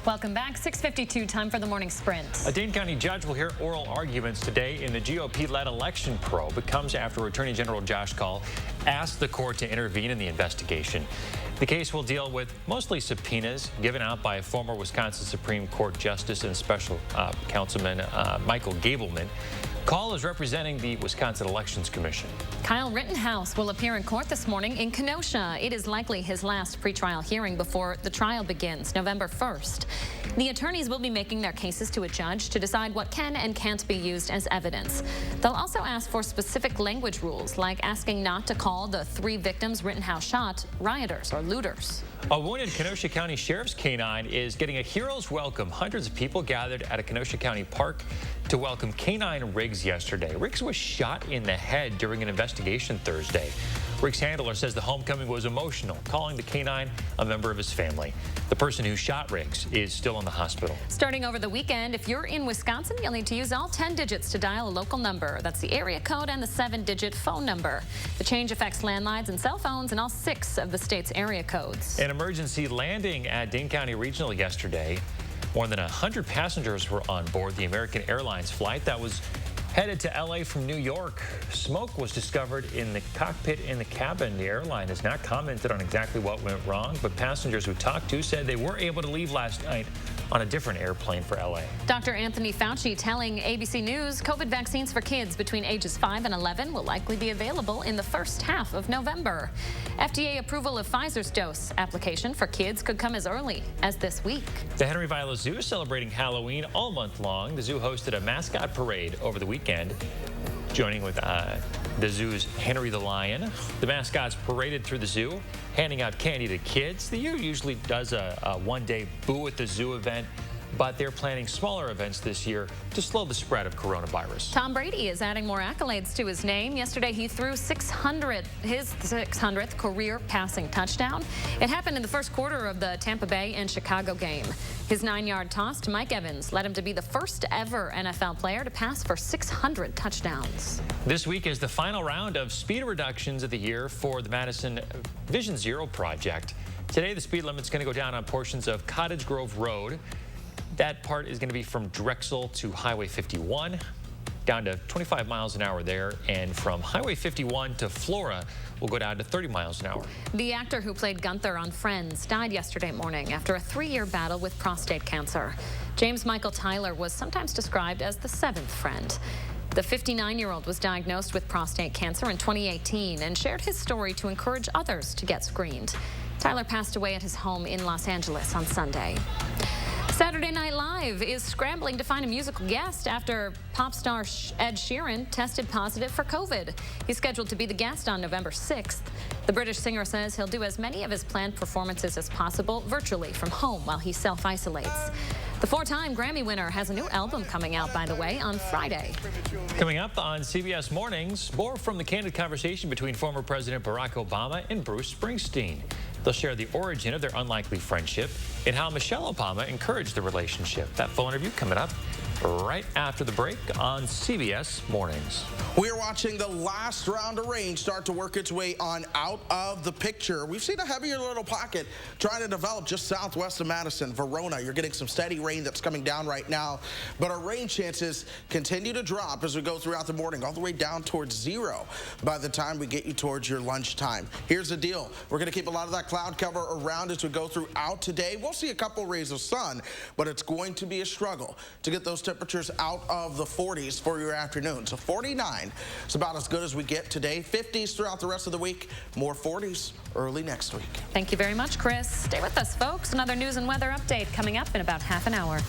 Welcome back. 6:52, time for the morning sprint. A Dane County judge will hear oral arguments today in the GOP-led election probe. It comes after Attorney General Josh Kaul asked the court to intervene in the investigation. The case will deal with mostly subpoenas given out by former Wisconsin Supreme Court Justice and Special Councilman Michael Gableman. Kaul is representing the Wisconsin Elections Commission. Kyle Rittenhouse will appear in court this morning in Kenosha. It is likely his last pretrial hearing before the trial begins November 1st. The attorneys will be making their cases to a judge to decide what can and can't be used as evidence. They'll also ask for specific language rules, like asking not to call the 3 victims Rittenhouse shot rioters or looters. A wounded Kenosha County Sheriff's K-9 is getting a hero's welcome. Hundreds of people gathered at a Kenosha County park to welcome K-9 Riggs yesterday. Riggs was shot in the head during an investigation Thursday. Riggs' handler says the homecoming was emotional, calling the K-9 a member of his family. The person who shot Riggs is still in the hospital. Starting over the weekend, if you're in Wisconsin, you'll need to use all 10 digits to dial a local number. That's the area code and the 7-digit phone number. The change affects landlines and cell phones in all 6 of the state's area codes. An emergency landing at Dane County Regional yesterday. More than 100 passengers were on board the American Airlines flight that was headed to LA from New York. Smoke was discovered in the cockpit in the cabin. The airline has not commented on exactly what went wrong, but passengers who talked to said they were able to leave last night on a different airplane for LA. Dr. Anthony Fauci telling ABC News COVID vaccines for kids between ages 5 and 11 will likely be available in the first half of November. FDA approval of Pfizer's dose application for kids could come as early as this week. The Henry Viola Zoo is celebrating Halloween all month long. The zoo hosted a mascot parade over the weekend, joining with the zoo's Henry the Lion. The mascots paraded through the zoo, handing out candy to kids. The zoo usually does a one-day Boo at the Zoo event, but they're planning smaller events this year to slow the spread of coronavirus. Tom Brady is adding more accolades to his name. Yesterday, he threw his 600th career passing touchdown. It happened in the first quarter of the Tampa Bay and Chicago game. His 9-yard toss to Mike Evans led him to be the first ever NFL player to pass for 600 touchdowns. This week is the final round of speed reductions of the year for the Madison Vision Zero project. Today, the speed limit's going to go down on portions of Cottage Grove Road. That part is going to be from Drexel to Highway 51, down to 25 miles an hour there, and from Highway 51 to Flora will go down to 30 miles an hour. The actor who played Gunther on Friends died yesterday morning after a 3-year battle with prostate cancer. James Michael Tyler was sometimes described as the 7th friend. The 59-year-old was diagnosed with prostate cancer in 2018 and shared his story to encourage others to get screened. Tyler passed away at his home in Los Angeles on Sunday. Saturday Night Live is scrambling to find a musical guest after pop star Ed Sheeran tested positive for COVID. He's scheduled to be the guest on November 6th. The British singer says he'll do as many of his planned performances as possible virtually from home while he self-isolates. The 4-time Grammy winner has a new album coming out, by the way, on Friday. Coming up on CBS Mornings, more from the candid conversation between former President Barack Obama and Bruce Springsteen. They'll share the origin of their unlikely friendship and how Michelle Obama encouraged the relationship. That full interview coming up right after the break on CBS Mornings. We are watching the last round of rain start to work its way on out of the picture. We've seen a heavier little pocket trying to develop just southwest of Madison, Verona. You're getting some steady rain that's coming down right now, but our rain chances continue to drop as we go throughout the morning, all the way down towards 0 by the time we get you towards your lunchtime. Here's the deal. We're going to keep a lot of that cloud cover around as we go throughout today. We'll see a couple rays of sun, but it's going to be a struggle to get those temperatures out of the 40s for your afternoon. So 49 is about as good as we get today. 50s throughout the rest of the week. More 40s early next week. Thank you very much, Chris. Stay with us, folks. Another news and weather update coming up in about half an hour.